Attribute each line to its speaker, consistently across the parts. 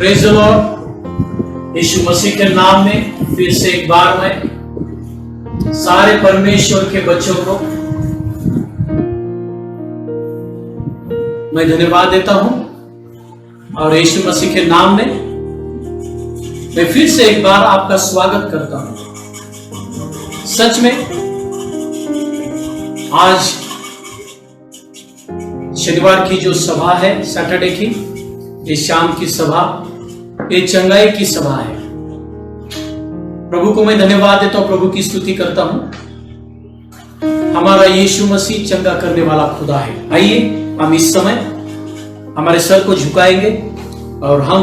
Speaker 1: Praise the Lord. यीशु मसीह के नाम में फिर से एक बार मैं सारे परमेश्वर के बच्चों को मैं धन्यवाद देता हूं और यीशु मसीह के नाम में मैं फिर से एक बार आपका स्वागत करता हूं। सच में आज शनिवार की जो सभा है, सैटरडे की ये शाम की सभा, ये चंगाई की सभा है। प्रभु को मैं धन्यवाद देता हूं, प्रभु की स्तुति करता हूं। हमारा यीशु मसीह चंगा करने वाला खुदा है। आइए हम इस समय हमारे सर को झुकाएंगे और हम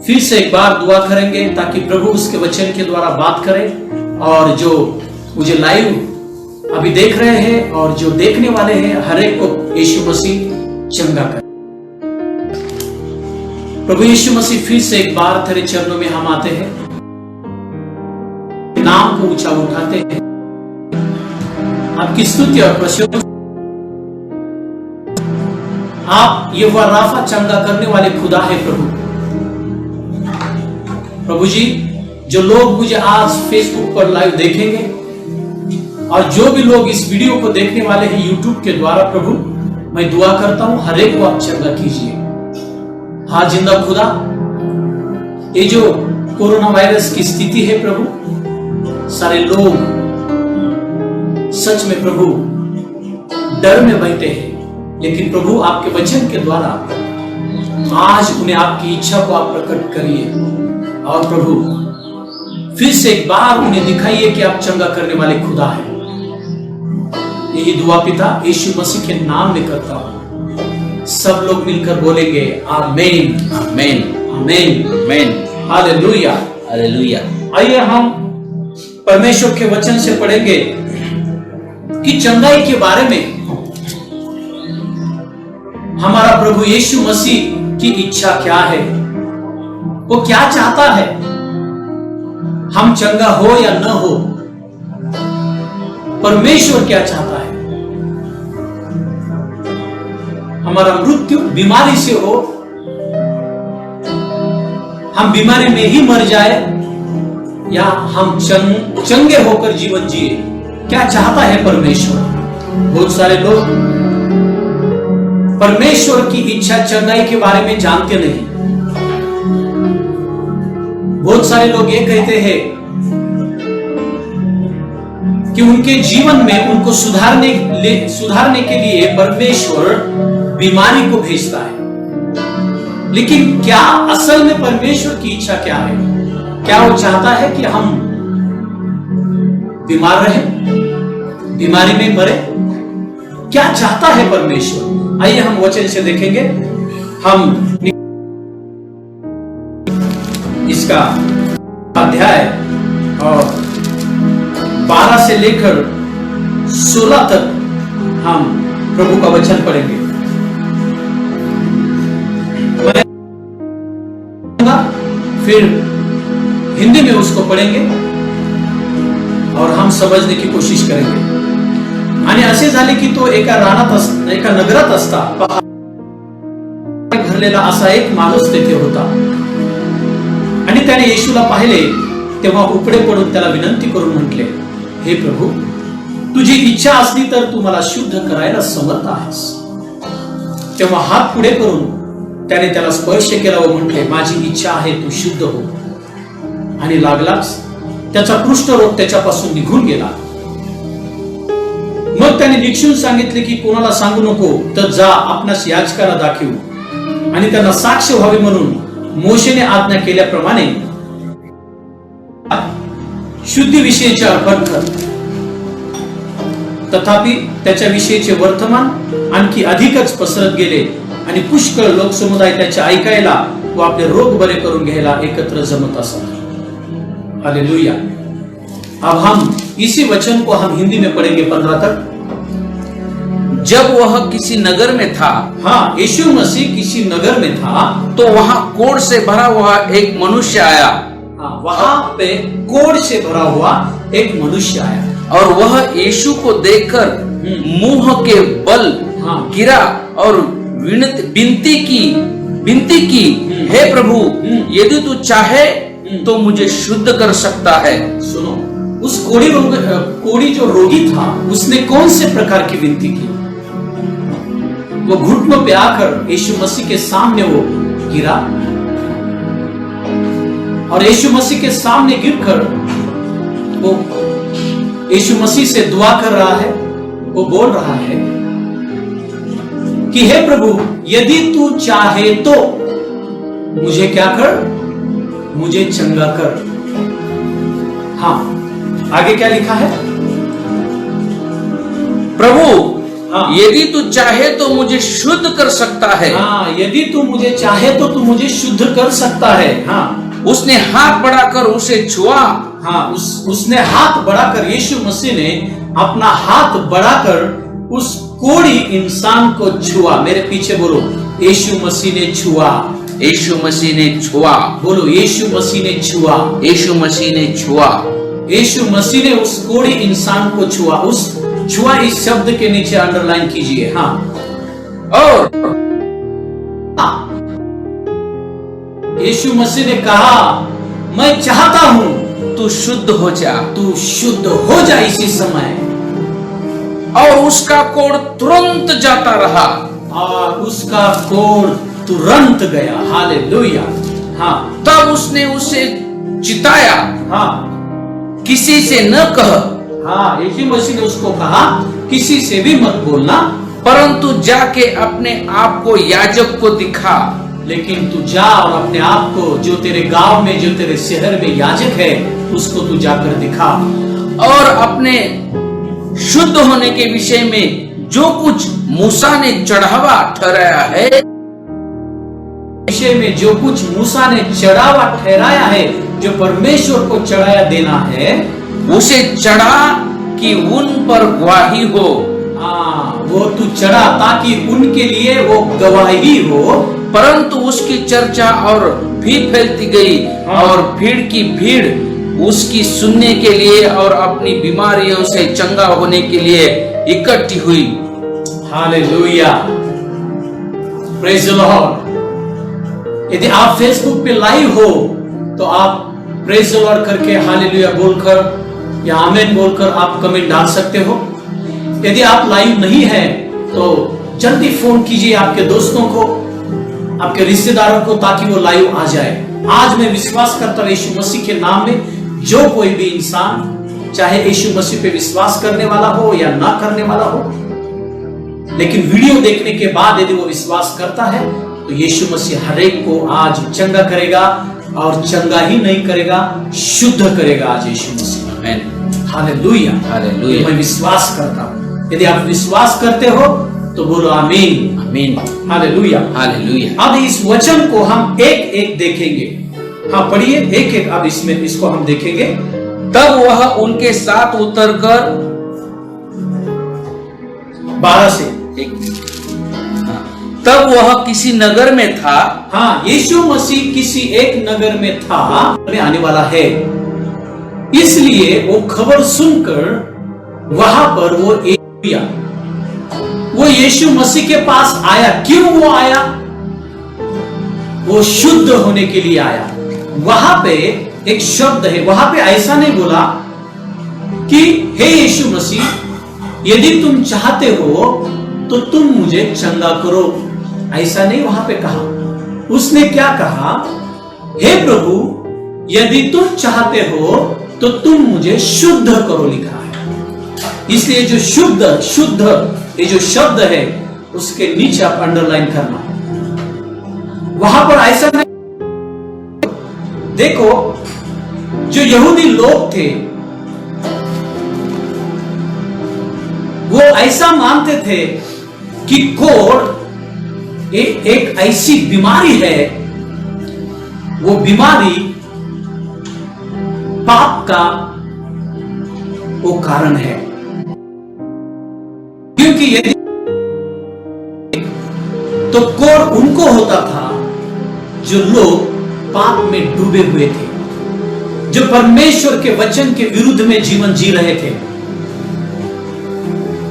Speaker 1: फिर से एक बार दुआ करेंगे ताकि प्रभु उसके वचन के द्वारा बात करे और जो मुझे लाइव अभी देख रहे हैं और जो देखने वाले हैं हर एक को यीशु मसीह चंगा करे। प्रभु यीशु मसीह फिर से एक बार तेरे चरणों में हम आते हैं, नाम को ऊंचा उठाते हैं, आपकी स्तुति और प्रशंसा। आप यहोवा राफा चंगा करने वाले खुदा है। प्रभु जी, जो लोग मुझे आज फेसबुक पर लाइव देखेंगे और जो भी लोग इस वीडियो को देखने वाले हैं यूट्यूब के द्वारा, प्रभु मैं दुआ करता हूं हर एक को आप चंगा कीजिए। हाँ जिंदा खुदा, ये जो कोरोना वायरस की स्थिति है प्रभु, सारे लोग सच में प्रभु डर में बैठे हैं, लेकिन प्रभु आपके वचन के द्वारा आज उन्हें आपकी इच्छा को आप प्रकट करिए और प्रभु फिर से एक बार उन्हें दिखाइए कि आप चंगा करने वाले खुदा हैं। यही दुआ पिता यीशु मसीह के नाम में करता हूं। सब लोग मिलकर बोलेंगे आमीन, आमीन, आमीन, आमीन, हालेलुया, हालेलुया। आइए हम परमेश्वर के वचन से पढ़ेंगे कि चंगाई के बारे में हमारा प्रभु यीशु मसीह की इच्छा क्या है, वो क्या चाहता है, हम चंगा हो या न हो, परमेश्वर क्या चाहता है। हमारा मृत्यु बीमारी से हो, हम बीमारी में ही मर जाए या हम चंगे होकर जीवन जिए, क्या चाहता है परमेश्वर। बहुत सारे लोग परमेश्वर की इच्छा चंगाई के बारे में जानते नहीं। बहुत सारे लोग ये कहते हैं कि उनके जीवन में उनको सुधारने के लिए परमेश्वर बीमारी को भेजता है, लेकिन क्या असल में परमेश्वर की इच्छा क्या है? क्या वो चाहता है कि हम बीमार रहें, बीमारी में मरे? क्या चाहता है परमेश्वर? आइए हम वचन से देखेंगे। हम इसका अध्याय और 12 से लेकर 16 तक हम प्रभु का वचन पढ़ेंगे। फिर हिंदी में उसको पढ़ेंगे और हम समझने की कोशिश करेंगे। आणि असे झाले की तो एका नगरात असता भरलेला असा एक माणूस तेथे होता आणि त्याने येशूला पाहिले तेव्हा उपडे पडून त्याला विनंती करून म्हटले, हे प्रभू, तुझी इच्छा असली तर तू मला शुद्ध करायला समर्थ आहेस। तेव्हा हात पुढे करून त्याने त्याला स्पर्श केला व म्हटले, माझी इच्छा आहे, तू शुद्ध हो। आणि लागलाच त्याचा कुष्ठरोग त्याच्यापासून निघून गेला। मग त्याने निक्षून सांगितले की कोणाला सांगू नको, तर जा आपणास याजकाला दाखव आणि त्यांना साक्ष व्हावे म्हणून मोशेने आज्ञा केल्याप्रमाणे शुद्धी विषयीचे अर्पण कर। तथापि त्याच्या विषयीचे वर्तमान आणखी अधिकच पसरत गेले आणि पुष्कळ लोक समुदाय त्याचे ऐकायला व आपले रोग बरे करून घ्यायला एकत्र जमत असत। हालेलुया। अब हम इसी वचन को हम हिंदी में पढ़ेंगे 15 तक।
Speaker 2: जब वह किसी नगर में था,
Speaker 1: हाँ, यीशु मसीह किसी नगर में था,
Speaker 2: तो वहां कोढ़ से भरा हुआ एक मनुष्य आया।
Speaker 1: हाँ, वहां पे कोढ़ से भरा हुआ एक मनुष्य आया
Speaker 2: और वह यीशु को देखकर मुंह के बल गिरा और विनती की विनती की, हे प्रभु यदि तू चाहे तो मुझे शुद्ध कर सकता है।
Speaker 1: सुनो, उस कोढ़ी जो रोगी था उसने कौन से प्रकार की विनती की? वो घुटनों पे आकर यीशु मसीह के सामने वो गिरा और यीशु मसीह के सामने गिरकर वो यीशु मसीह से दुआ कर रहा है। वो बोल रहा है कि हे प्रभु यदि तू चाहे तो मुझे क्या कर, मुझे चंगा कर। हाँ, आगे क्या लिखा है?
Speaker 2: प्रभु यदि तू चाहे तो मुझे शुद्ध कर सकता है।
Speaker 1: हाँ, यदि तू मुझे चाहे तो तू मुझे शुद्ध कर सकता है। हाँ,
Speaker 2: उसने हाथ बढ़ाकर उसे छुआ।
Speaker 1: हाँ, उसने हाथ बढ़ाकर, यीशु मसीह ने अपना हाथ बढ़ाकर उस कोढ़ी इंसान को छुआ। मेरे पीछे बोलो, यीशु मसीह ने छुआ।
Speaker 2: यीशु मसीह ने छुआ।
Speaker 1: बोलो, यीशु मसीह ने छुआ।
Speaker 2: यीशु मसीह ने छुआ।
Speaker 1: यीशु मसीह ने उस कोढ़ी इंसान को छुआ। उस छुआ इस शब्द के नीचे अंडरलाइन कीजिए। हाँ,
Speaker 2: और
Speaker 1: यीशु मसीह ने कहा, मैं चाहता हूं
Speaker 2: तू शुद्ध हो जा,
Speaker 1: तू शुद्ध हो जा इसी समय।
Speaker 2: और उसका कोढ़ तुरंत जाता रहा
Speaker 1: और उसका कोढ़ तुरंत गया। हालेलुया। हाँ,
Speaker 2: तब उसने उसे चिताया,
Speaker 1: हाँ,
Speaker 2: किसी से न कह।
Speaker 1: हाँ, यीशु मसीह ने उसको कहा किसी से भी मत बोलना,
Speaker 2: परंतु जाके अपने आप को याजक को दिखा।
Speaker 1: लेकिन तू जा और अपने आप को, जो तेरे गांव में, जो तेरे शहर में याजक है, उसको तू जाकर दिखा।
Speaker 2: और अपने शुद्ध होने के विषय में जो कुछ मूसा ने चढ़ावा ठहराया है,
Speaker 1: विषय में जो कुछ मूसा ने चढ़ावा ठहराया है, जो परमेश्वर को चढ़ाया देना है,
Speaker 2: उसे चढ़ा कि उन पर गवाही हो।
Speaker 1: वो तू चढ़ा ताकि उनके लिए वो गवाही हो।
Speaker 2: परंतु उसकी चर्चा और भी फैलती गई और भीड़ की भीड़ उसकी सुनने के लिए और अपनी बीमारियों से चंगा होने के लिए इकट्ठी हुई।
Speaker 1: Hallelujah, praise the Lord. यदि आप फेसबुक पे लाइव हो तो आप प्रेज द लॉर्ड करके हालेलुया बोलकर या आमीन बोलकर आप कमेंट डाल सकते हो। यदि आप लाइव नहीं है तो जल्दी फोन कीजिए आपके दोस्तों को, आपके रिश्तेदारों को, ताकि वो लाइव आ जाए। आज मैं विश्वास करता हूं यीशु मसीह के नाम में, जो कोई भी इंसान चाहे यीशु मसीह पे विश्वास करने वाला हो या ना करने वाला हो, लेकिन वीडियो देखने के बाद यदि वो विश्वास करता है तो यीशु मसीह हर एक को आज चंगा करेगा, और चंगा ही नहीं करेगा, शुद्ध करेगा आज यीशु मसीह। Hallelujah, hallelujah. मैं विश्वास करता हूं। यदि आप विश्वास करते हो तो बोलो आमीन,
Speaker 2: आमीन,
Speaker 1: हालेलुया,
Speaker 2: हालेलुया।
Speaker 1: अब इस वचन को हम एक एक देखेंगे। हाँ, पढ़िए एक एक। अब इसमें इसको हम देखेंगे।
Speaker 2: तब वह उनके साथ उतरकर
Speaker 1: 12 से
Speaker 2: तब वह किसी नगर में था।
Speaker 1: हाँ, यीशु मसीह किसी एक नगर में था, आने वाला है, इसलिए वो खबर सुनकर वहां पर वो यीशु मसीह के पास आया। क्यों वो आया? वो शुद्ध होने के लिए आया। वहां पे एक शब्द है, वहां पे ऐसा नहीं बोला कि हे यीशु मसीह यदि तुम चाहते हो तो तुम मुझे चंगा करो, ऐसा नहीं वहां पे कहा। उसने क्या कहा? हे प्रभु यदि तुम चाहते हो तो तुम मुझे शुद्ध करो, लिखा है। इसलिए जो शुद्ध ये जो शब्द है उसके नीचे आप अंडरलाइन करना। वहां पर ऐसा नहीं। देखो, जो यहूदी लोग थे वो ऐसा मानते थे कि कोढ़ एक ऐसी बीमारी है, वो बीमारी पाप का वो कारण है। क्योंकि यदि तो कोढ़ उनको होता था जो लोग पाप में डूबे हुए थे, जो परमेश्वर के वचन के विरुद्ध में जीवन जी रहे थे,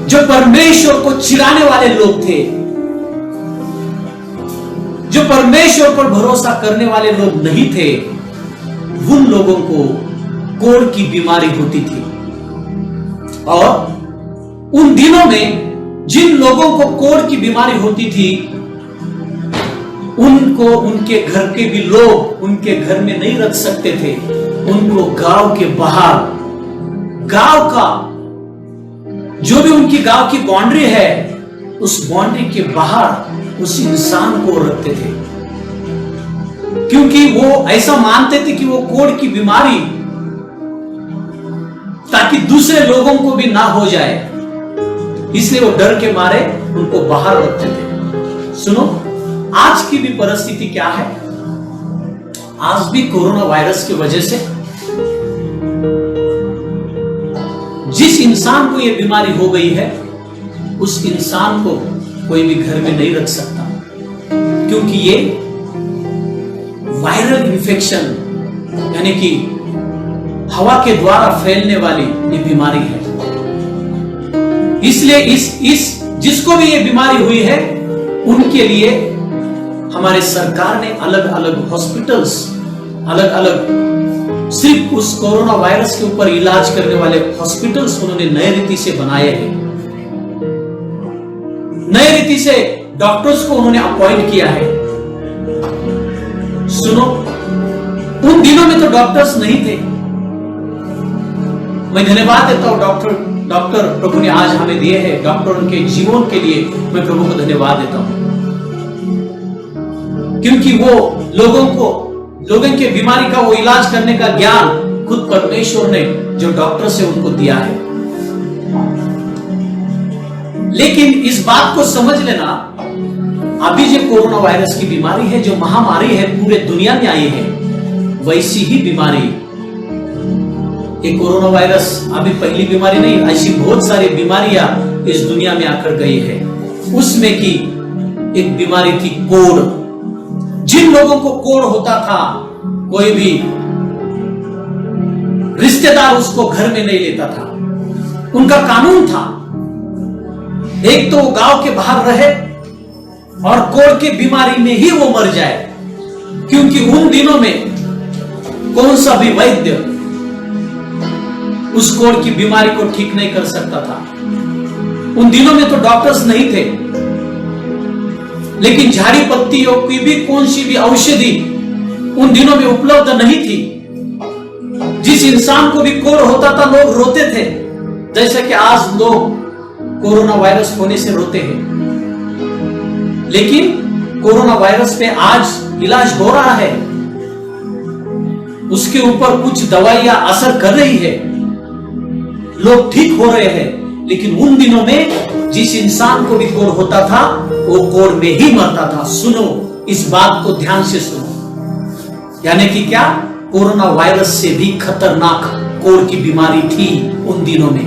Speaker 1: जो परमेश्वर को चिढ़ाने वाले लोग थे, जो परमेश्वर पर भरोसा करने वाले लोग नहीं थे, उन लोगों को कोढ़ की बीमारी होती थी। और उन दिनों में जिन लोगों को कोढ़ की बीमारी होती थी, उनको उनके घर के भी लोग उनके घर में नहीं रख सकते थे। उनको गांव के बाहर, गांव का जो भी उनकी गांव की बाउंड्री है, उस बाउंड्री के बाहर उस इंसान को रखते थे, क्योंकि वो ऐसा मानते थे कि वो कोढ़ की बीमारी ताकि दूसरे लोगों को भी ना हो जाए, इसलिए वो डर के मारे उनको बाहर रखते थे। सुनो, आज की भी परिस्थिति क्या है? आज भी कोरोना वायरस की वजह से जिस इंसान को यह बीमारी हो गई है, उस इंसान को कोई भी घर में नहीं रख सकता, क्योंकि ये वायरल इन्फेक्शन यानी कि हवा के द्वारा फैलने वाली ये बीमारी है। इसलिए इस जिसको भी ये बीमारी हुई है, उनके लिए हमारे सरकार ने अलग अलग हॉस्पिटल्स, अलग अलग सिर्फ उस कोरोना वायरस के ऊपर इलाज करने वाले हॉस्पिटल्स उन्होंने नए रीति से बनाए हैं। नए रीति से डॉक्टर्स को उन्होंने अपॉइंट किया है। सुनो, उन दिनों में तो डॉक्टर्स नहीं थे। मैं धन्यवाद देता हूं डॉक्टर प्रभु ने आज हमें दिए हैं। डॉक्टरों के जीवन के लिए मैं प्रभु को धन्यवाद देता हूं, क्योंकि वो लोगों के बीमारी का वो इलाज करने का ज्ञान खुद परमेश्वर ने जो डॉक्टर से उनको दिया है। लेकिन इस बात को समझ लेना, अभी जो कोरोना वायरस की बीमारी है, जो महामारी है पूरे दुनिया में आई है, वैसी ही बीमारी ये कोरोना वायरस अभी पहली बीमारी नहीं, ऐसी बहुत सारी बीमारियां इस दुनिया में आकर गई है। उसमें की एक बीमारी थी कोढ़। जिन लोगों को कोढ़ होता था, कोई भी रिश्तेदार उसको घर में नहीं लेता था। उनका कानून था, एक तो वो गांव के बाहर रहे और कोढ़ की बीमारी में ही वो मर जाए, क्योंकि उन दिनों में कौन सा भी वैद्य उस कोढ़ की बीमारी को ठीक नहीं कर सकता था। उन दिनों में तो डॉक्टर्स नहीं थे, लेकिन झाड़ी पत्तियों की भी कौन सी भी औषधि उन दिनों में उपलब्ध नहीं थी। जिस इंसान को भी कोढ़ होता था, लोग रोते थे, जैसे कि आज लोग कोरोना वायरस होने से रोते हैं। लेकिन कोरोना वायरस पे आज इलाज हो रहा है, उसके ऊपर कुछ दवाइयां असर कर रही है, लोग ठीक हो रहे हैं। लेकिन उन दिनों में जिस इंसान को भी कोढ़ होता था, वो कोढ़ में ही मरता था। सुनो, इस बात को ध्यान से सुनो, यानी कि क्या, कोरोना वायरस से भी खतरनाक कोढ़ की बीमारी थी उन दिनों में।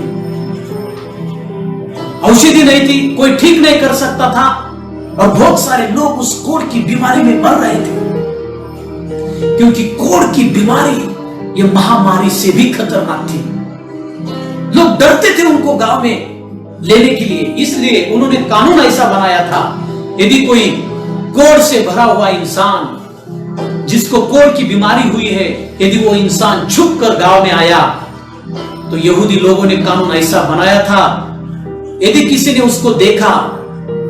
Speaker 1: औषधि नहीं थी, कोई ठीक नहीं कर सकता था, और बहुत सारे लोग उस कोढ़ की बीमारी में मर रहे थे, क्योंकि कोढ़ की बीमारी ये महामारी से भी खतरनाक थी। लोग डरते थे उनको गांव में लेने के लिए, इसलिए उन्होंने कानून ऐसा बनाया था, यदि कोई कोढ़ से भरा हुआ इंसान, जिसको कोढ़ की बीमारी हुई है, यदि वो इंसान छुप कर गांव में आया, तो यहूदी लोगों ने कानून ऐसा बनाया था, यदि किसी ने उसको देखा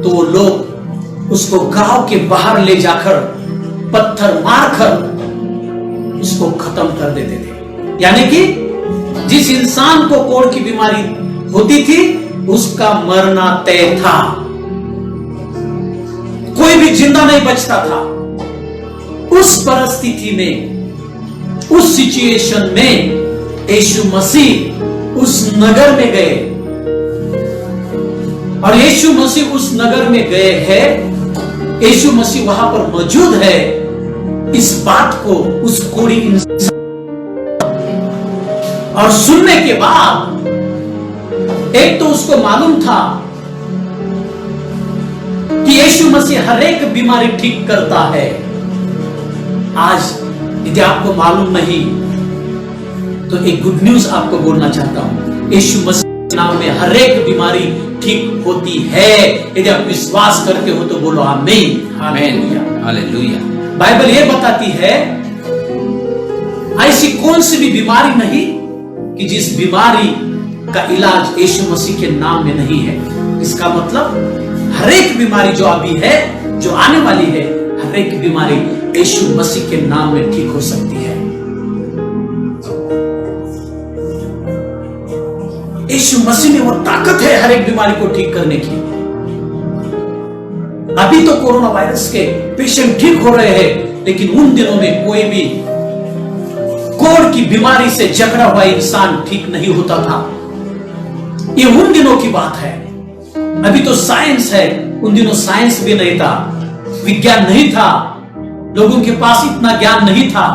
Speaker 1: तो वो लोग उसको गांव के बाहर ले जाकर पत्थर मारकर उसको खत्म कर देते थे। यानी कि जिस इंसान को कोढ़ की बीमारी होती थी, उसका मरना तय था, कोई भी जिंदा नहीं बचता था। उस परिस्थिति में, उस सिचुएशन में यीशु मसीह उस नगर में गए, और यीशु मसीह उस नगर में गए हैं, यीशु मसीह वहां पर मौजूद है। इस बात को उस कोढ़ी इंसान और सुनने के बाद, एक तो उसको मालूम था कि यीशु मसीह हर एक बीमारी ठीक करता है। आज यदि आपको मालूम नहीं, तो एक गुड न्यूज आपको बोलना चाहता हूं, यीशु मसीह के नाम में हर एक बीमारी ठीक होती है। यदि आप विश्वास करते हो तो बोलो आमीन।
Speaker 2: आमीन। हालेलुया।
Speaker 1: बाइबल ये बताती है ऐसी कौन सी भी बीमारी नहीं कि जिस बीमारी का इलाज यीशु मसीह के नाम में नहीं है। इसका मतलब हर एक बीमारी जो अभी है, जो आने वाली है, हर एक बीमारी यीशु मसीह के नाम में ठीक हो सकती है। यीशु मसीह में वो ताकत है हर एक बीमारी को ठीक करने की। अभी तो कोरोना वायरस के पेशेंट ठीक हो रहे हैं, लेकिन उन दिनों में कोई भी कोढ़ की बीमारी से जकड़ा हुआ इंसान ठीक नहीं होता था। ये उन दिनों की बात है। अभी तो साइंस है, उन दिनों साइंस भी नहीं था, विज्ञान नहीं था, लोगों के पास इतना ज्ञान नहीं था।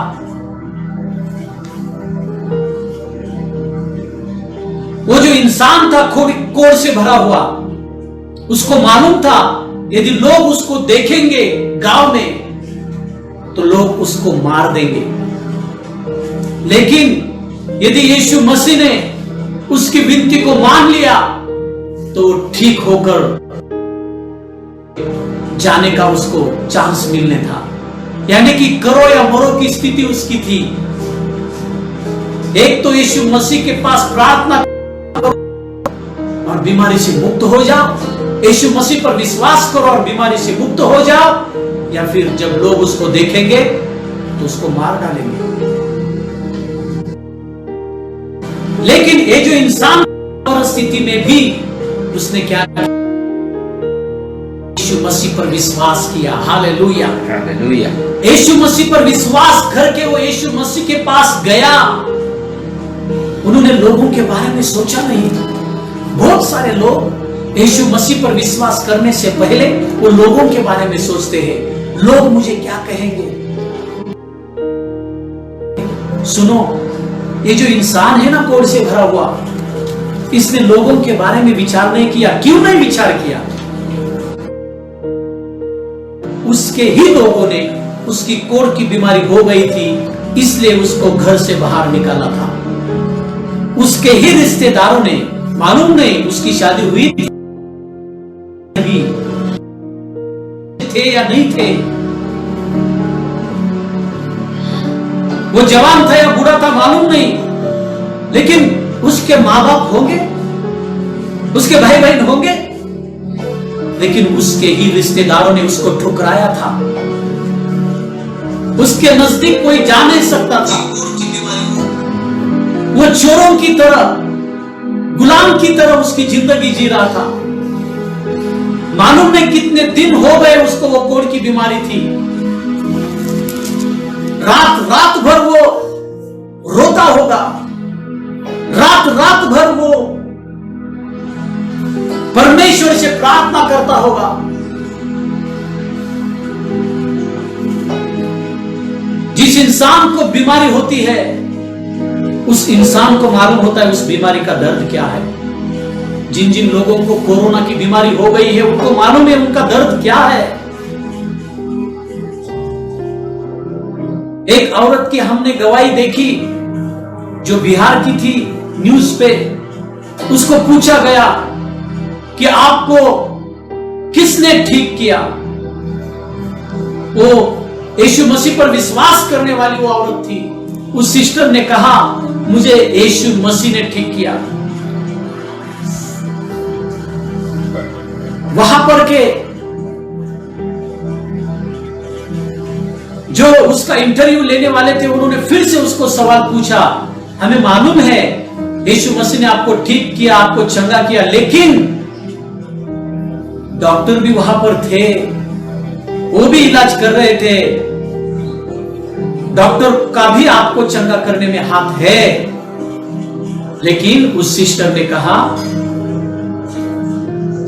Speaker 1: वो जो इंसान था कोढ़ से भरा हुआ, उसको मालूम था यदि लोग उसको देखेंगे गांव में तो लोग उसको मार देंगे, लेकिन यदि यीशु मसीह ने उसकी विनती को मान लिया तो वो ठीक होकर जाने का उसको चांस मिलने था। यानी कि करो या मरो की स्थिति उसकी थी। एक तो यीशु मसीह के पास प्रार्थना और बीमारी से मुक्त हो जाओ, यीशु मसीह पर विश्वास करो और बीमारी से मुक्त हो जाओ, या फिर जब लोग उसको देखेंगे तो उसको मार डालेंगे। लेकिन ये जो इंसान स्थिति में भी उसने क्या किया? यीशु मसीह पर विश्वास किया। Hallelujah,
Speaker 2: hallelujah.
Speaker 1: यीशु मसीह पर विश्वास करके वो यीशु मसीह के पास गया। उन्होंने लोगों के बारे में सोचा नहीं। बहुत सारे लोग यीशु मसीह पर विश्वास करने से पहले वो लोगों के बारे में सोचते हैं, लोग मुझे क्या कहेंगे। सुनो, ये जो इंसान है ना कोढ़ से भरा हुआ, इसने लोगों के बारे में विचार नहीं किया। क्यों नहीं विचार किया? उसके ही लोगों ने उसकी कोढ़ की बीमारी हो गई थी, इसलिए उसको घर से बाहर निकाला था। उसके ही रिश्तेदारों ने, मालूम नहीं उसकी शादी हुई थी थे या नहीं थे, वो जवान था या बूढ़ा था मालूम नहीं, लेकिन उसके माँ बाप होंगे, उसके भाई बहन होंगे, लेकिन उसके ही रिश्तेदारों ने उसको ठुकराया था। उसके नजदीक कोई जा नहीं सकता था। वो चोरों की तरह, गुलाम की तरह उसकी जिंदगी जी रहा था। मालूम नहीं कितने दिन हो गए उसको वो कोढ़ की बीमारी थी। रात भर वो रोता होगा, रात भर वो परमेश्वर से प्रार्थना करता होगा। जिस इंसान को बीमारी होती है उस इंसान को मालूम होता है उस बीमारी का दर्द क्या है। जिन जिन लोगों को कोरोना की बीमारी हो गई है उनको मालूम है उनका दर्द क्या है। एक औरत की हमने गवाही देखी जो बिहार की थी, न्यूज पे उसको पूछा गया कि आपको किसने ठीक किया। वो यीशु मसीह पर विश्वास करने वाली वो औरत थी। उस सिस्टर ने कहा मुझे यीशु मसीह ने ठीक किया। वहां पर के जो उसका इंटरव्यू लेने वाले थे उन्होंने फिर से उसको सवाल पूछा, हमें मालूम है यीशु मसीह ने आपको ठीक किया, आपको चंगा किया, लेकिन डॉक्टर भी वहां पर थे, वो भी इलाज कर रहे थे, डॉक्टर का भी आपको चंगा करने में हाथ है। लेकिन उस सिस्टर ने कहा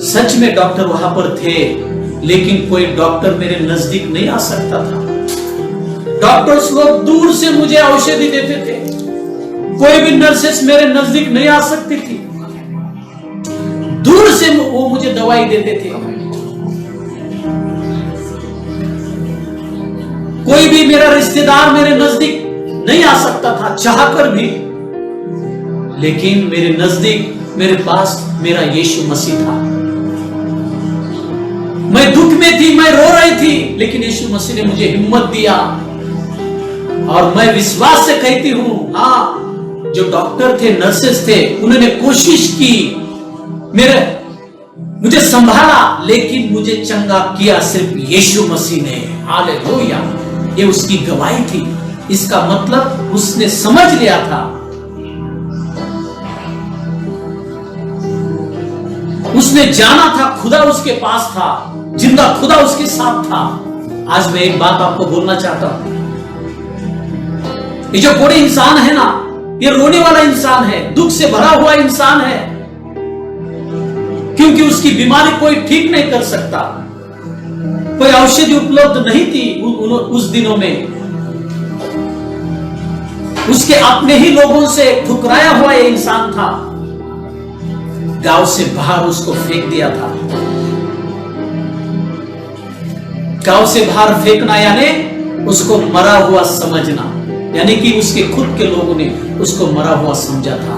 Speaker 1: सच में डॉक्टर वहां पर थे, लेकिन कोई डॉक्टर मेरे नजदीक नहीं आ सकता था। डॉक्टर्स लोग दूर से मुझे औषधि देते थे, कोई भी नर्सेस मेरे नजदीक नहीं आ सकती थी, दूर से वो मुझे दवाई देते थे। कोई भी मेरा रिश्तेदार मेरे नजदीक नहीं आ सकता था चाहकर भी, लेकिन मेरे नजदीक, मेरे पास मेरा यीशु मसीह था। मैं दुख में थी, मैं रो रही थी, लेकिन यीशु मसीह ने मुझे हिम्मत दिया और मैं विश्वास से कहती हूं, हाँ, जो डॉक्टर थे, नर्सेस थे, उन्होंने कोशिश की, मुझे संभाला, लेकिन मुझे चंगा किया सिर्फ यीशु मसीह ने। हालेलुया। ये उसकी गवाही थी। इसका मतलब उसने समझ लिया था, उसने जाना था, खुदा उसके पास था, जिंदा खुदा उसके साथ था। आज मैं एक बात आपको बोलना चाहता हूं, ये जो बूढ़े इंसान है ना, ये रोने वाला इंसान है, दुख से भरा हुआ इंसान है, क्योंकि उसकी बीमारी कोई ठीक नहीं कर सकता। कोई औषधि उपलब्ध नहीं थी उस दिनों में। उसके अपने ही लोगों से ठुकराया हुआ ये इंसान था। गांव से बाहर उसको फेंक दिया था। गांव से बाहर फेंकना यानी उसको मरा हुआ समझना, यानी कि उसके खुद के लोगों ने उसको मरा हुआ समझा था।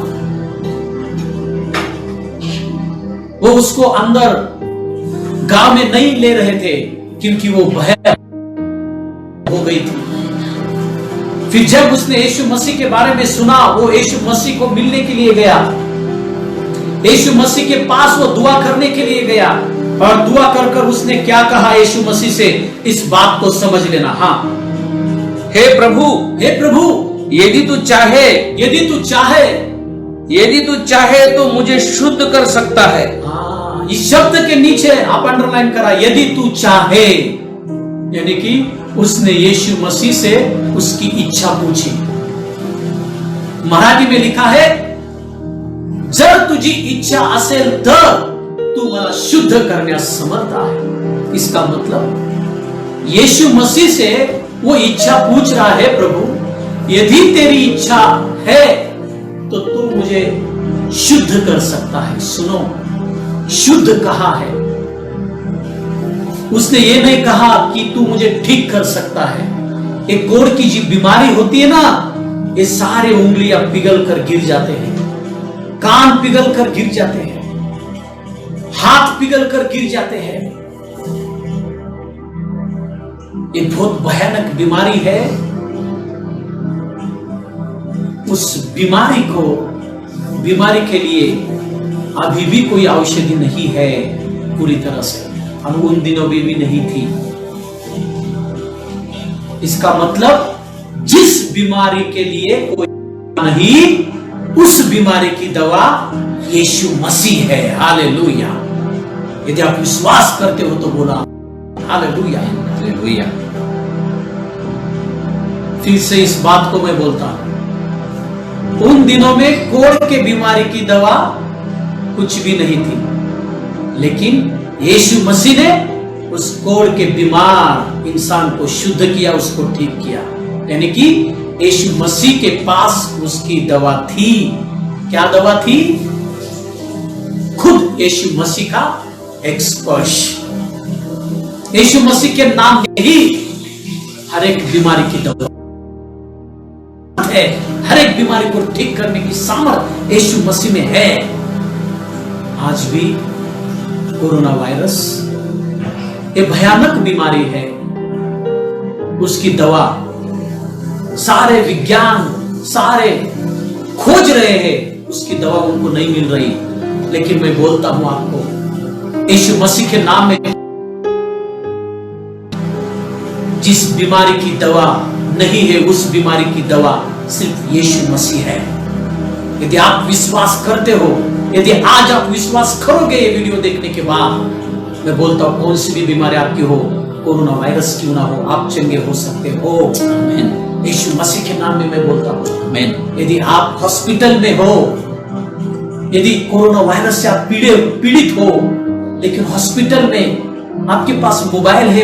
Speaker 1: वो उसको अंदर गांव में नहीं ले रहे थे, क्योंकि वो भय हो गई थी। फिर जब उसने यीशु मसीह के बारे में सुना, वो यीशु मसीह को मिलने के लिए गया। यीशु मसीह के पास वो दुआ करने के लिए गया, और दुआ कर उसने क्या कहा यीशु मसीह से, इस बात को समझ लेना। हाँ,
Speaker 2: हे प्रभु,
Speaker 1: हे प्रभु,
Speaker 2: यदि तू चाहे,
Speaker 1: यदि तू चाहे,
Speaker 2: यदि तू चाहे तो मुझे शुद्ध कर सकता है।
Speaker 1: हाँ, इस शब्द के नीचे आप अंडरलाइन करा, यदि तू चाहे, यानी कि उसने यीशु मसीह से उसकी इच्छा पूछी। मराठी में लिखा है, जर तुझी इच्छा असेल तर तू मला शुद्ध करण्यास समर्थ आहे। इसका मतलब यीशु मसीह से वो इच्छा पूछ रहा है, प्रभु यदि तेरी इच्छा है तो तू मुझे शुद्ध कर सकता है। सुनो, शुद्ध कहा है, उसने ये नहीं कहा कि तू मुझे ठीक कर सकता है। एक कोढ़ की जो बीमारी होती है ना, ये सारे उंगलियां पिघल कर गिर जाते हैं, कान पिघल कर गिर जाते हैं, हाथ पिघल कर गिर जाते हैं। ये बहुत भयानक बीमारी है। उस बीमारी के लिए अभी भी कोई औषधि नहीं है पूरी तरह से, और उन दिनों में भी नहीं थी। इसका मतलब जिस बीमारी के लिए कोई नहीं, उस बीमारी की दवा यीशु मसीह है। हालेलुया। यदि आप विश्वास करते हो तो बोला हालेलुया,
Speaker 2: हालेलुया।
Speaker 1: फिर से इस बात को मैं बोलता हूं, उन दिनों में कोढ़ के बीमारी की दवा कुछ भी नहीं थी, लेकिन यीशु मसीह ने उस कोढ़ के बीमार इंसान को शुद्ध किया, उसको ठीक किया। यानी कि यीशु मसीह के पास उसकी दवा थी। क्या दवा थी? खुद यीशु मसीह का एक स्पर्श। यीशु मसीह के नाम में ही हर एक बीमारी की दवा है। हर एक बीमारी को ठीक करने की सामर्थ्य यीशु मसीह में है। आज भी कोरोना वायरस ये भयानक बीमारी है, उसकी दवा सारे विज्ञान सारे खोज रहे हैं, उसकी दवा उनको नहीं मिल रही। लेकिन मैं बोलता हूं आपको, यीशु मसीह के नाम में जिस बीमारी की दवा नहीं है, उस बीमारी की दवा सिर्फ यीशु मसीह है। यदि आप विश्वास करते हो, यदि आज आप विश्वास करोगे ये वीडियो देखने के बाद, मैं बोलता हूं कौन सी भी बीमारी आपकी हो, कोरोना वायरस क्यों ना हो, आप चंगे हो सकते हो। आमीन। यीशु मसीह के नाम में मैं बोलता हूं आमीन। यदि आप हॉस्पिटल में हो, यदि कोरोना वायरस से आप पीड़ित हो, लेकिन हॉस्पिटल में आपके पास मोबाइल है,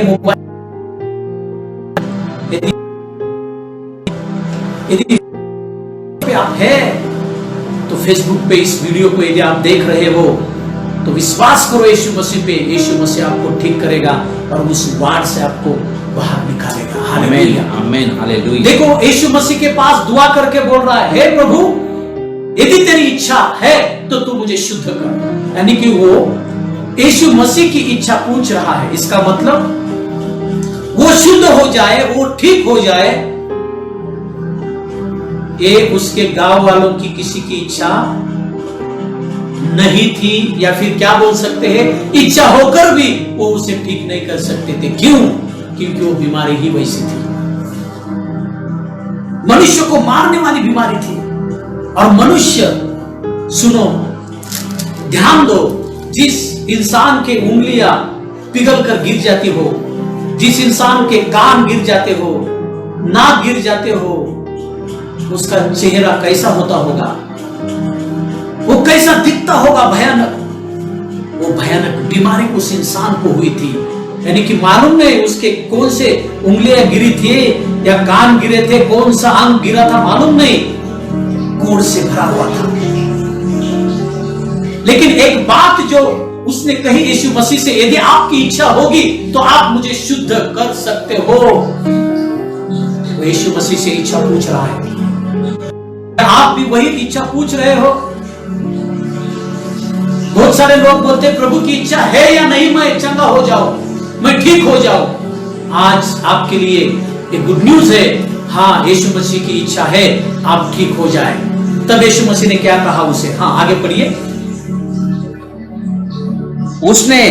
Speaker 1: यदि आप है तो फेसबुक पे इस वीडियो को यदि आप देख रहे हो तो विश्वास करो यीशु मसीह पे। यीशु मसीह आपको ठीक करेगा और उस वार्ड से आपको बाहर निकालेगा। हालेलुया,
Speaker 2: आमीन, हालेलुया।
Speaker 1: देखो यीशु मसीह के पास दुआ करके बोल रहा है, हे प्रभु यदि तेरी इच्छा है तो तू मुझे शुद्ध कर। यानी कि वो यीशु मसीह की इच्छा पूछ रहा है, इसका मतलब वो शुद्ध हो जाए, वो ठीक हो जाए। ये उसके गांव वालों की किसी की इच्छा नहीं थी, या फिर क्या बोल सकते हैं, इच्छा होकर भी वो उसे ठीक नहीं कर सकते थे। क्यों? क्योंकि वो बीमारी ही वैसी थी, मनुष्य को मारने वाली बीमारी थी। और मनुष्य, सुनो, ध्यान दो, जिस इंसान के उंगलियां पिघल कर गिर जाती हो, जिस इंसान के कान गिर जाते हो, नाक गिर जाते हो, उसका चेहरा कैसा होता होगा, वो कैसा दिखता होगा, भयानक। वो भयानक बीमारी उस इंसान को हुई थी, यानी कि मालूम नहीं उसके कौन से उंगलियां गिरी थी या कान गिरे थे, कौन सा अंग गिरा था मालूम नहीं, कोढ़ से भरा हुआ था। लेकिन एक बात जो उसने कही यीशु मसीह से, यदि आपकी इच्छा होगी तो आप मुझे शुद्ध कर सकते हो। वो यीशु मसीह से इच्छा पूछ रहा है। आप भी वही इच्छा पूछ रहे हो? बहुत सारे लोग बोलते हैं प्रभु की इच्छा है या नहीं मैं चंगा हो जाऊं, मैं ठीक हो जाऊं। आज आपके लिए एक गुड न्यूज है, हाँ यीशु मसीह की इच्छा है आप ठीक हो जाए। तब यीशु मसीह ने क्या कहा उसे? हाँ आगे पढ़िए।
Speaker 2: उसने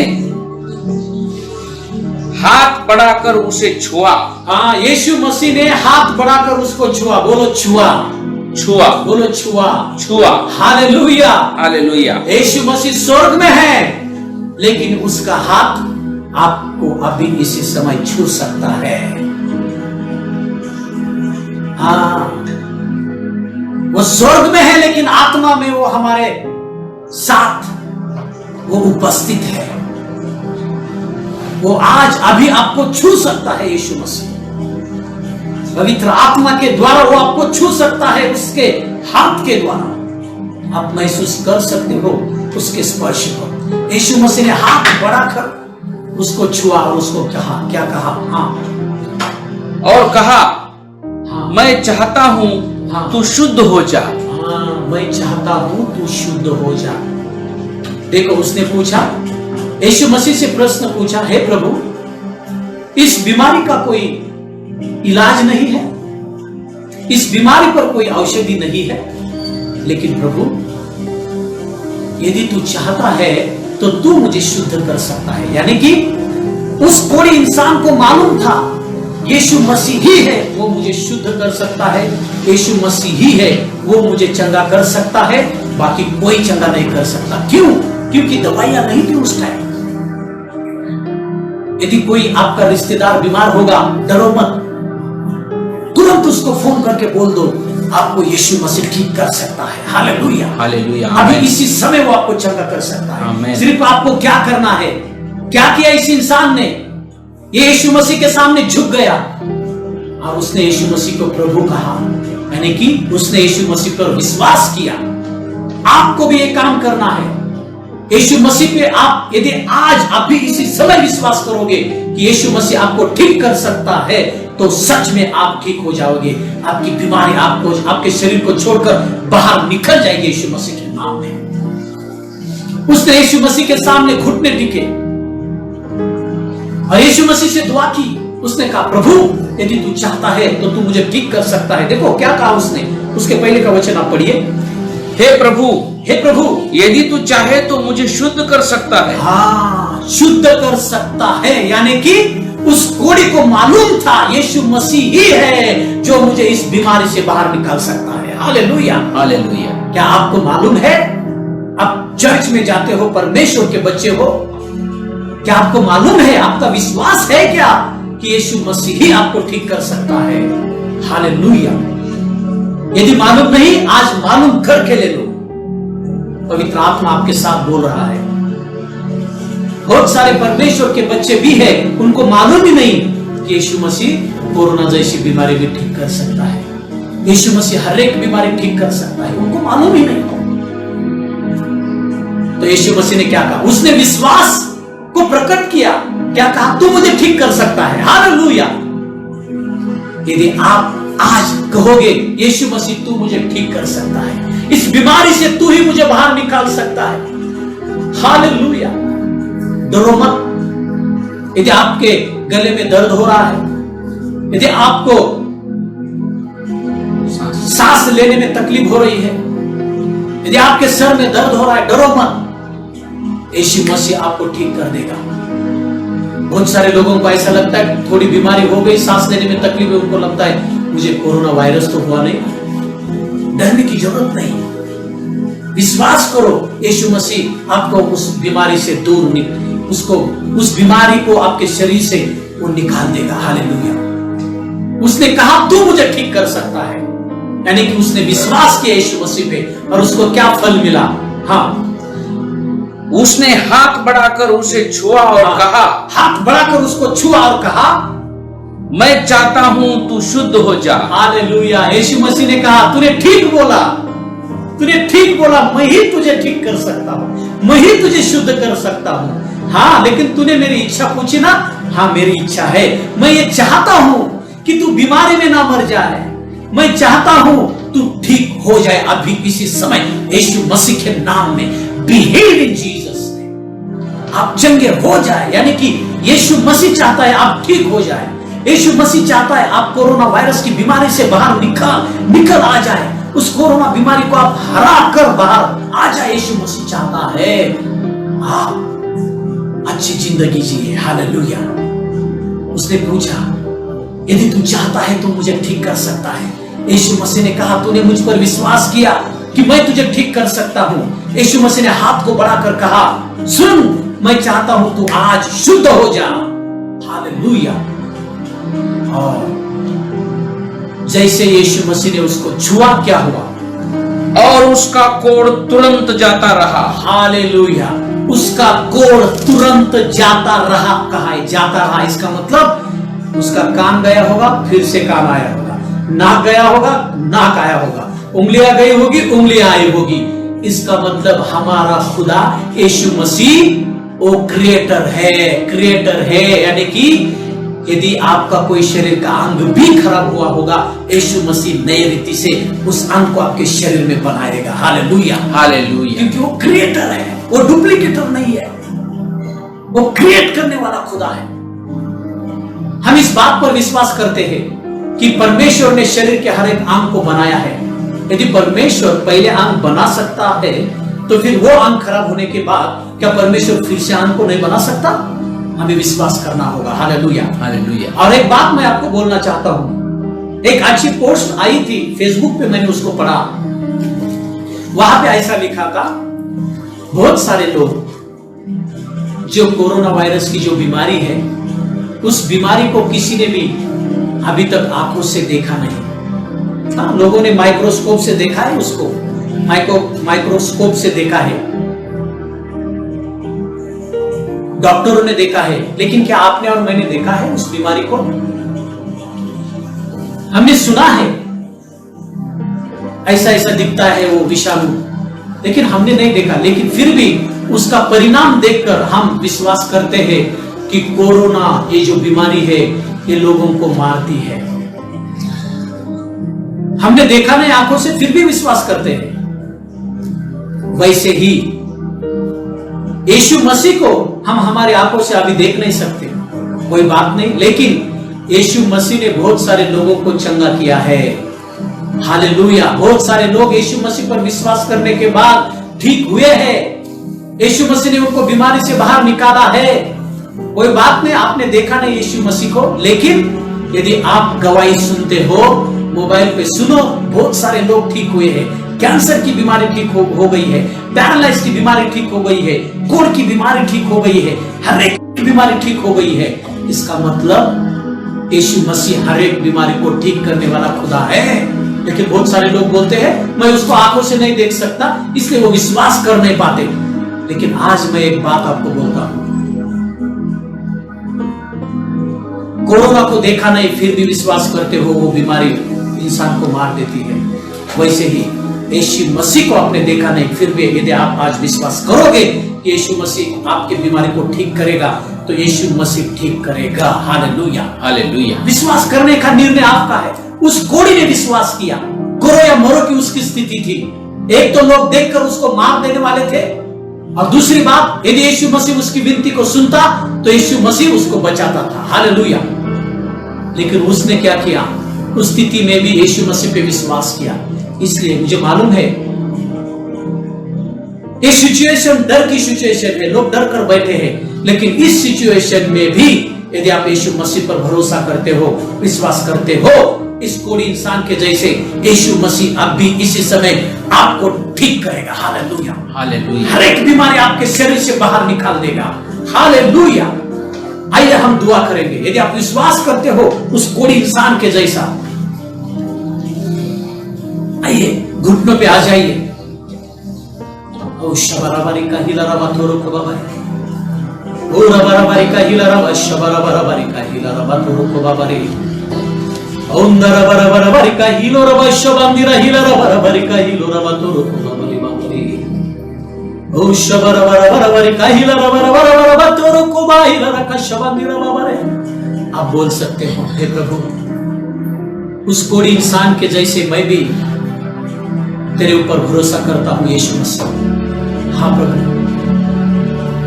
Speaker 2: हाथ बढ़ाकर उसे छुआ।
Speaker 1: हाँ, यीशु मसीह ने हाथ बढ़ाकर उसको छुआ। बोलो छुआ,
Speaker 2: छुआ,
Speaker 1: बोलो छुआ,
Speaker 2: छुआ।
Speaker 1: Hallelujah,
Speaker 2: hallelujah.
Speaker 1: यीशु मसीह स्वर्ग में है, लेकिन उसका हाथ आपको अभी इसी समय छू सकता है। हाँ, वो स्वर्ग में है, लेकिन आत्मा में वो हमारे साथ वो उपस्थित है। वो आज अभी आपको छू सकता है। यीशु मसीह पवित्र आत्मा के द्वारा वो आपको छू सकता है, उसके हाथ के द्वारा आप महसूस कर सकते हो उसके स्पर्श को। यीशु मसीह ने हाथ बढ़ाकर उसको छुआ और उसको कहा, क्या कहा? हाँ,
Speaker 2: और कहा,
Speaker 1: हाँ,
Speaker 2: मैं चाहता हूं
Speaker 1: हाँ,
Speaker 2: तू शुद्ध हो जा।
Speaker 1: हाँ, मैं चाहता हूं तू शुद्ध हो जा। देखो उसने पूछा, यीशु मसीह से प्रश्न पूछा, हे प्रभु इस बीमारी का कोई इलाज नहीं है, इस बीमारी पर कोई औषधि नहीं है, लेकिन प्रभु यदि तू चाहता है तो तू मुझे शुद्ध कर सकता है। यानी कि उस कोढ़े इंसान को मालूम था यीशु मसीह ही है वो मुझे शुद्ध कर सकता है, यीशु मसीह ही है वो मुझे चंगा कर सकता है, बाकी कोई चंगा नहीं कर सकता। क्यों? क्योंकि दवाइयां नहीं थी उस टाइम। यदि कोई आपका रिश्तेदार बीमार होगा, डरो मत, तुरंत उसको फोन करके बोल दो आपको यीशु मसीह ठीक कर सकता है। Hallelujah,
Speaker 2: hallelujah.
Speaker 1: अभी इसी समय वो आपको चंगा कर सकता है। सिर्फ आपको क्या करना है? क्या किया इस इंसान ने? ये यीशु मसीह के सामने झुक गया और उसने यीशु मसीह को प्रभु कहा, यानी कि उसने यीशु मसीह पर विश्वास किया। आपको भी ये काम करना है। यीशु मसीह पे आप यदि आज अभी इसी समय विश्वास करोगे कि यीशु मसीह आपको ठीक कर सकता है, तो सच में आप ठीक हो जाओगे। आपकी बीमारी आपको, आपके शरीर को छोड़कर बाहर निकल जाएगी यीशु मसीह के नाम में। उसने यीशु मसीह के सामने घुटने टिके और यीशु मसीह से दुआ की। उसने कहा, प्रभु यदि तू चाहता है तो तू मुझे ठीक कर सकता है। देखो क्या कहा उसने, उसके पहले का वचन आप पढ़िए।
Speaker 2: हे प्रभु,
Speaker 1: हे प्रभु
Speaker 2: यदि तू चाहे तो मुझे शुद्ध कर सकता है।
Speaker 1: हाँ, शुद्ध कर सकता है, यानी कि उस कोढ़ी को मालूम था यीशु मसीह ही है जो मुझे इस बीमारी से बाहर निकाल सकता है। Hallelujah,
Speaker 2: hallelujah.
Speaker 1: क्या आपको मालूम है? आप चर्च में जाते हो, परमेश्वर के बच्चे हो, क्या आपको मालूम है, आपका विश्वास है क्या कि यीशु मसीह ही आपको ठीक कर सकता है? हालेलुया। यदि मालूम नहीं, आज मालूम करके ले लो। पवित्र आत्मा आपके साथ बोल रहा है। बहुत सारे परमेश्वर के बच्चे भी हैं, उनको मालूम ही नहीं कि यीशु मसीह कोरोना जैसी बीमारी भी ठीक कर सकता है, यीशु मसीह हर एक बीमारी ठीक कर सकता है, उनको मालूम ही नहीं। तो यीशु मसीह ने क्या कहा? उसने विश्वास को प्रकट किया। क्या कहा? तू मुझे ठीक कर सकता है। हालेलुया। यदि आप आज कहोगे यीशु मसीह तू मुझे ठीक कर सकता है, इस बीमारी से तू ही मुझे बाहर निकाल सकता है, हालेलुया, डरो मत। यदि आपके गले में दर्द हो रहा है, यदि आपको सांस लेने में तकलीफ हो रही है, यदि आपके सर में दर्द हो रहा है, डरो मत। यीशु मसीह आपको ठीक कर देगा। बहुत सारे लोगों को ऐसा लगता है थोड़ी बीमारी हो गई, सांस लेने में तकलीफ है, उनको लगता है मुझे कोरोना वायरस तो हुआ नहीं। डरने की जरूरत नहीं, विश्वास करो, यीशु मसीह आपको उस बीमारी से दूर उस बीमारी को आपके शरीर से वो निकाल देगा। हालेलुया। उसने कहा तू मुझे ठीक कर सकता है, यानी कि उसने विश्वास किया यीशु मसीह पे, और उसको क्या फल मिला? हाँ,
Speaker 2: उसने हाथ बढ़ाकर उसे छुआ और कहा,
Speaker 1: हाथ बढ़ाकर उसको छुआ और कहा,
Speaker 2: मैं चाहता हूं तू शुद्ध हो जा।
Speaker 1: हालेलुया। यीशु मसीह ने कहा तूने ठीक बोला, तूने ठीक बोला, मैं ही तुझे ठीक कर सकता हूं, मैं ही तुझे शुद्ध कर सकता हूं। हाँ, लेकिन तूने मेरी इच्छा पूछी ना? हाँ, मेरी इच्छा है, मैं ये चाहता हूं कि तू बीमारी में ना मर जाए, मैं चाहता हूं तू ठीक हो जाए अभी इसी समय यीशु मसीह के नाम में। बिहेव इन जीसस नेम, आप चंगे हो जाए, यानी कि यीशु मसीह चाहता है आप ठीक हो जाए। यीशु मसीह चाहता है आप कोरोना वायरस की बीमारी से बाहर निकल आ जाए, उस कोरोना बीमारी को आप हरा कर बाहर आ जाए। यीशु मसीह चाहता है आप अच्छी जिंदगी जिए। हालेलुया। उसने पूछा यदि तू चाहता है तो मुझे ठीक कर सकता है। यीशु मसीह ने कहा तूने मुझ पर विश्वास किया कि मैं तुझे ठीक कर सकता हूं। यीशु मसीह ने हाथ को बढ़ाकर कहा सुन, मैं चाहता हूं तू आज शुद्ध हो जा। हालेलुया। और जैसे यीशु मसीह ने उसको छुआ, क्या हुआ?
Speaker 2: और उसका कोढ़ तुरंत जाता रहा।
Speaker 1: हालेलुया। उसका कोढ़ तुरंत जाता रहा। कहा है जाता रहा, इसका मतलब उसका कान गया होगा, फिर से कान आया होगा, नाक गया होगा, नाक आया होगा, उंगलियां गई होगी, उंगलियां आई होगी। इसका मतलब हमारा खुदा यीशु मसीह वो क्रिएटर है, यानी कि यदि आपका कोई शरीर का अंग भी खराब हुआ होगा, यीशु मसीह नए रीति से उस अंग को आपके शरीर में बनाएगा। Hallelujah,
Speaker 2: hallelujah.
Speaker 1: क्योंकि वो क्रिएटर है, वो डुप्लीकेटर नहीं है, वो क्रिएट करने वाला खुदा है। हम इस बात पर विश्वास करते हैं कि परमेश्वर ने शरीर के हर एक अंग को बनाया है। यदि परमेश्वर पहले अंग बना सकता है तो फिर वो अंग खराब होने के बाद क्या परमेश्वर फिर से अंग को नहीं बना सकता? हमें विश्वास करना होगा। Hallelujah, hallelujah. और एक बात मैं आपको बोलना चाहता हूं, एक अच्छी पोस्ट आई थी फेसबुक पे, मैंने उसको पढ़ा। वहां पे ऐसा लिखा था, बहुत सारे लोग जो कोरोना वायरस की जो बीमारी है, उस बीमारी को किसी ने भी अभी तक आंखों से देखा नहीं। हाँ, लोगों ने माइक्रोस्कोप से देखा है, उसको माइक्रोस्कोप से देखा है, डॉक्टरों ने देखा है, लेकिन क्या आपने और मैंने देखा है उस बीमारी को? हमने सुना है ऐसा ऐसा दिखता है वो विषाणु, लेकिन हमने नहीं देखा। लेकिन फिर भी उसका परिणाम देखकर हम विश्वास करते हैं कि कोरोना ये जो बीमारी है ये लोगों को मारती है। हमने देखा नहीं आंखों से, फिर भी विश्वास करते हैं। वैसे ही यीशु मसीह को हम हमारी आंखों से अभी देख नहीं सकते, कोई बात नहीं, लेकिन यीशु मसीह ने बहुत सारे लोगों को चंगा किया है। हालेलुया। बहुत सारे लोग यीशु मसीह पर विश्वास करने के बाद ठीक हुए हैं। यीशु मसीह ने उनको बीमारी से बाहर निकाला है। कोई बात नहीं, आपने देखा नहीं यीशु मसीह को, लेकिन यदि आप गवाही सुनते हो, मोबाइल पे सुनो, बहुत सारे लोग ठीक हुए हैं। कैंसर की बीमारी ठीक हो गई है, पैरालाइज की बीमारी ठीक हो गई है, कोढ़ की बीमारी ठीक हो गई है, हर एक की बीमारी ठीक हो गई है। इसका मतलब यीशु मसीह हर एक बीमारी को ठीक करने वाला खुदा है। लेकिन बहुत सारे लोग बोलते हैं मैं उसको आंखों से नहीं देख सकता, इसलिए वो विश्वास कर नहीं पाते। लेकिन आज मैं एक बात आपको बोलता हूं, कोरोना को देखा नहीं फिर भी विश्वास करते हो, वो बीमारी इंसान को मार देती है। वैसे ही यीशु मसीह को आपने देखा नहीं, फिर भी यदि आप आज विश्वास करोगे कि यीशु मसीह आपकी बीमारी को ठीक करेगा, तो यीशु मसीह ठीक करेगा। Hallelujah, hallelujah. विश्वास करने का निर्णय आपका है। उस कोढ़ी ने विश्वास किया, करो या मरो की उसकी स्थिति थी। एक तो लोग देखकर उसको मार देने वाले थे, और दूसरी बात, यदि यीशु मसीह उसकी विनती को सुनता तो यीशु मसीह उसको बचाता था। हालेलुया। लेकिन उसने क्या किया? उस स्थिति में भी यीशु मसीह पे विश्वास किया। इसलिए मुझे मालूम है ये सिचुएशन डर की सिचुएशन है, लोग डर कर बैठे हैं, लेकिन इस सिचुएशन में भी यदि आप यीशु मसीह पर भरोसा करते हो, विश्वास करते हो, इस कोढ़ी इंसान के जैसे यीशु मसीह अब भी इसी समय आपको ठीक करेगा। Hallelujah,
Speaker 2: hallelujah.
Speaker 1: हर एक बीमारी आपके शरीर से बाहर निकाल देगा। हालेलुया। आइए हम दुआ करेंगे। यदि आप विश्वास करते हो उस कोढ़ी इंसान के जैसा, आइए घुटनों पे आ जाइए। ओ शबराबारी का हिला रवा थोरो को बाबा, ओ रबराबारी का हिला रवा, शबराबारी का हिला रवा थोरो को बाबा रे, ओंदरा बराबराबारी का हिलो रवा, शबांदिरा हिला रबराबारी का हिलो रवा थोरो को बाबा रे बाबा रे, ओ शबराबारी का हिला रबराबारा थोरो को बा हिला रका शबांदिरा बाबा रे। आप बोल सकते हो, हे प्रभु, उस कोढ़ी इंसान के जैसे मैं भी तेरे ऊपर भरोसा करता हूं यीशु मसीह। हाँ प्रभु,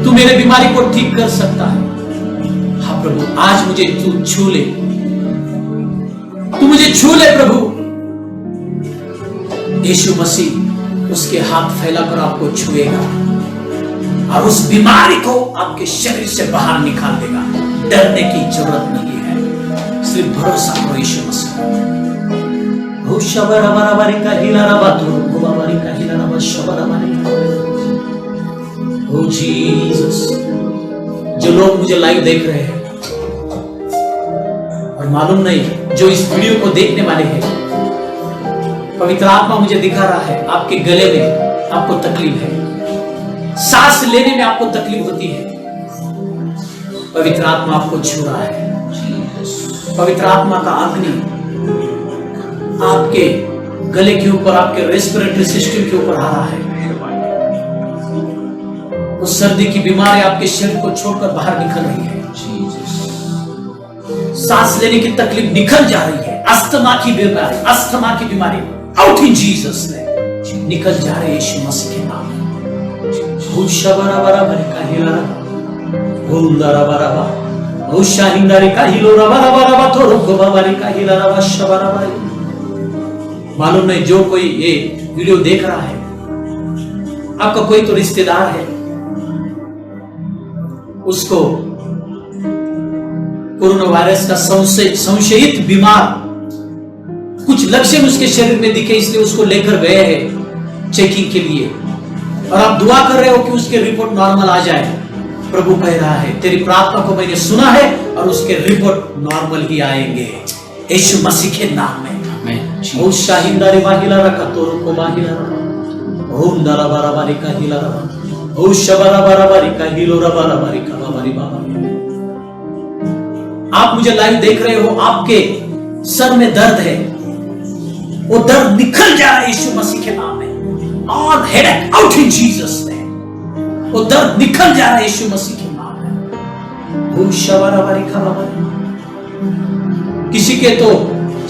Speaker 1: तू मेरे बीमारी को ठीक कर सकता है। हाँ प्रभु, आज मुझे तू छू ले, तू मुझे छू ले प्रभु। यीशु मसीह उसके हाथ फैलाकर आपको छुएगा और उस बीमारी को आपके शरीर से बाहर निकाल देगा। डरने की जरूरत नहीं है, सिर्फ भरोसा करो यीशु मसीह। ओ शबराबारी का हिला रवा थोरो को बाबा रे का हिला रवा शबराबारी। ओ जीसस, जो लोग मुझे लाइव देख रहे हैं और मालूम नहीं जो इस वीडियो को देखने वाले हैं, पवित्र आत्मा मुझे दिखा रहा है आपके गले में आपको तकलीफ है, सांस लेने में आपको तकलीफ होती है। पवित्र आत्मा आपको छू रहा है। पवित्र आत्मा का अग्नि आपके गले के ऊपर, आपके रेस्पिरेटरी सिस्टम के ऊपर आ रहा है। उस सर्दी की बीमारी आपके शरीर को छोड़कर बाहर निकल रही है। सांस लेने की तकलीफ निकल जा रही है। अस्थमा की बीमारी आउट इन जीसस नेम, निकल जा रहे यीशु मसीह के नाम में। ओ शबराबारी का हिला रवा, ओ दराबाराबा, ओ शाहिंदारी का हिलो रबा थोरो को बाबारी का हिला रवा शबराबारी। मालूम नहीं जो कोई ये वीडियो देख रहा है, आपका कोई तो रिश्तेदार है, उसको कोरोना वायरस का संशयित बीमार कुछ लक्षण उसके शरीर में दिखे, इसलिए उसको लेकर गए हैं चेकिंग के लिए, और आप दुआ कर रहे हो कि उसके रिपोर्ट नॉर्मल आ जाए। प्रभु कह रहा है तेरी प्रार्थना को मैंने सुना है और उसके रिपोर्ट नॉर्मल ही आएंगे यीशु मसीह के नाम में। ओ शाहिंदारी बाहिला रखा तोरो को बाहिला रखा, ओम दराबाराबारी का हिला रखा, ओ शबराबाराबारी का हिलो रबाराबारी का बाबारी बाबा। आप मुझे लाइव देख रहे हो, आपके सर में दर्द है, वो दर्द निकल जा रहा है यीशु मसीह के नाम में। All headache out in Jesus name, वो दर्द निकल जा रहा है यीशु मसीह के नाम में। ओ शबराबारी का बाबारी। किसी के तो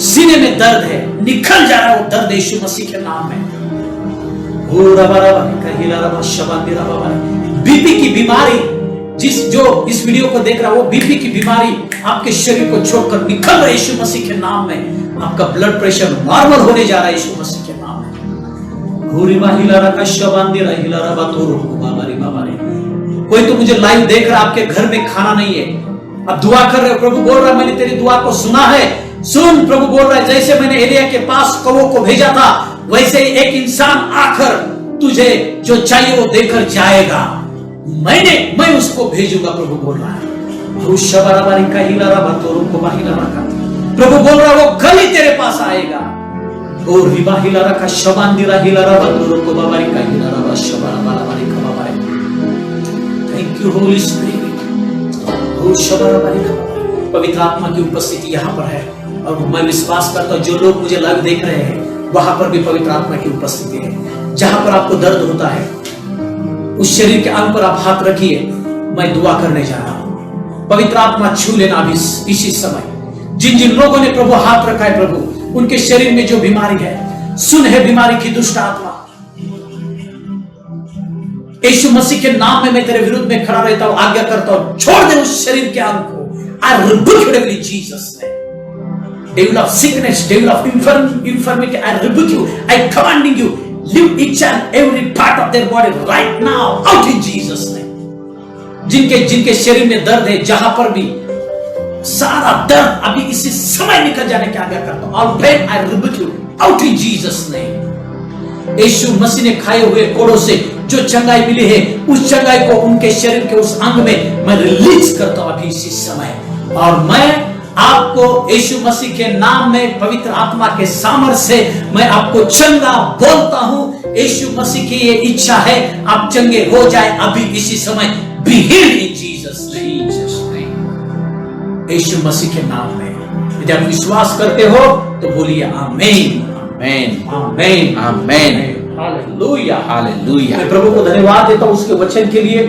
Speaker 1: सीने में दर्द है, निकल जा रहा है वो दर्द यीशु मसीह के नाम में। बीपी की बीमारी, जो इस वीडियो को देख रहा है, वो बीपी की बीमारी आपके शरीर को छोड़कर निकल रहा है यीशु मसीह के नाम में। आपका ब्लड प्रेशर नॉर्मल होने जा रहा है यीशु मसीह के नाम में। कोई तो मुझे लाइव देख रहा है, आपके घर में खाना नहीं है, अब दुआ कर रहे हो, प्रभु बोल रहा है मैंने तेरी दुआ को सुना है। सुन, प्रभु बोल रहा है जैसे मैंने एलिया के पास कौवों को भेजा था, वैसे एक इंसान आकर तुझे जो चाहिए वो देकर जाएगा, मैं उसको भेजूंगा। प्रभु बोल रहा है। का हिला रहा को बाहिला रखा, प्रभु बोल रहा है वो कल ही तेरे पास आएगा। और रिबा हिला रखा, शबांदिरा हिला रहा को बाबारी का हिला रहा शबारा बाबारी का बाबारी। Thank you holy spirit. ओ शबारा बाबारी का, पवित्र आत्मा की उपस्थिति यहाँ पर है, और मैं विश्वास करता हूँ जो लोग मुझे लाइव देख रहे हैं वहां पर भी पवित्र आत्मा की उपस्थिति है। जहां पर आपको दर्द होता है, उस शरीर के अंग पर आप हाथ रखिए, मैं दुआ करने जा रहा हूं। पवित्र आत्मा छू लेना अभी इसी समय। जिन जिन लोगों ने प्रभु हाथ रखा है, प्रभु उनके शरीर में जो बीमारी है, सुन है बीमारी की दुष्ट आत्मा, यीशु मसीह के नाम में मैं तेरे विरुद्ध में खड़ा रहता हूं, आज्ञा करता हूं, छोड़ दे उस शरीर के अंग को। I rebuke you in Jesus' name. Devil of sickness, devil of infirmity, I rebuke you. I commanding you, leave each and every part of their body right now, out in Jesus' name. जिनके शरीर में दर्द है, जहां पर भी सारा दर्द अभी इसी समय निकल जाने की आज्ञा करता हूं। All pain, I rebuke you, out in Jesus' name. यीशु मसीह ने खाए हुए कोड़ों से जो चंगाई मिली है, उस चंगाई को उनके शरीर के उस अंग में मैं रिलीज करता हूं अभी इसी समय। और मैं आपको यीशु मसीह के नाम में पवित्र आत्मा के सामर्थ्य से मैं आपको चंगा बोलता हूं। यीशु मसीह की ये इच्छा है आप चंगे हो जाए अभी इसी समय। Be healed in Jesus name, यीशु मसीह के नाम में। यदि आप विश्वास करते हो तो बोलिए आमीन,
Speaker 2: आमेन,
Speaker 1: आमीन,
Speaker 2: आमेन,
Speaker 1: हालेलुया,
Speaker 2: हालेलुया।
Speaker 1: मैं प्रभु को धन्यवाद देता हूं उसके वचन के लिए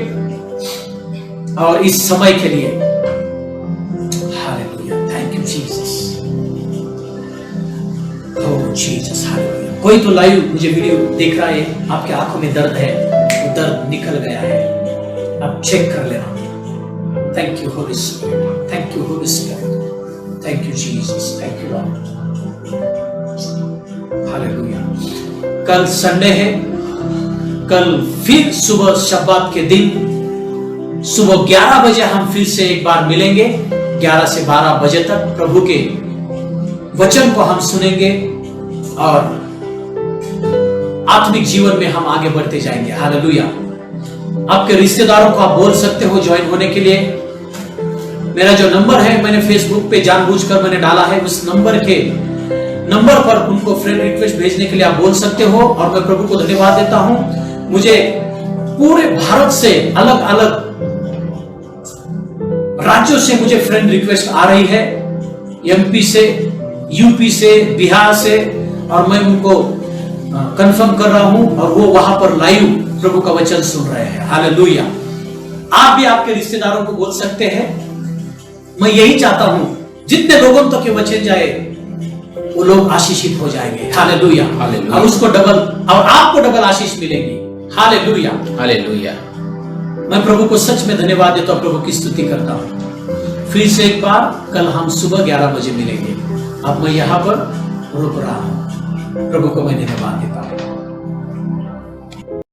Speaker 1: और इस समय के लिए। Hallelujah, thank you Jesus, oh Jesus, hallelujah. कोई तो लाइव मुझे वीडियो देख रहा है, आपके आंखों में दर्द है, वो दर्द निकल गया है, आप चेक कर लेना। Thank you holy spirit, thank you holy spirit, thank you Jesus, thank you Lord, hallelujah. कल संडे है, कल फिर सुबह शब्बात के दिन सुबह 11 बजे हम फिर से एक बार मिलेंगे। 11 से 12 बजे तक प्रभु के वचन को हम सुनेंगे और आत्मिक जीवन में हम आगे बढ़ते जाएंगे। हालेलुया। आपके रिश्तेदारों को आप बोल सकते हो ज्वाइन होने के लिए। मेरा जो नंबर है मैंने फेसबुक पे जानबूझकर मैंने डाला है, उस नंबर पर उनको फ्रेंड रिक्वेस्ट भेजने के लिए आप बोल सकते हो। और मैं प्रभु को धन्यवाद देता हूं, मुझे पूरे भारत से अलग अलग राज्यों से मुझे फ्रेंड रिक्वेस्ट आ रही है, एमपी से, यूपी से, बिहार से, और मैं उनको कंफर्म कर रहा हूं और वो वहां पर लाइव प्रभु का वचन सुन रहे हैं। हालेलुया। आप भी आपके रिश्तेदारों को बोल सकते हैं। मैं यही चाहता हूं जितने लोगों तक ये वचन जाए वो लोग आशीषित हो जाएंगे। Hallelujah, hallelujah. और उसको डबल, और आपको डबल आशीष मिलेगी। Hallelujah, hallelujah. मैं प्रभु को सच में धन्यवाद देता हूं, प्रभु की स्तुति करता हूं। फिर से एक बार कल हम सुबह 11 बजे मिलेंगे। अब मैं यहां पर रुक रहा हूं। प्रभु को मैं धन्यवाद देता हूं।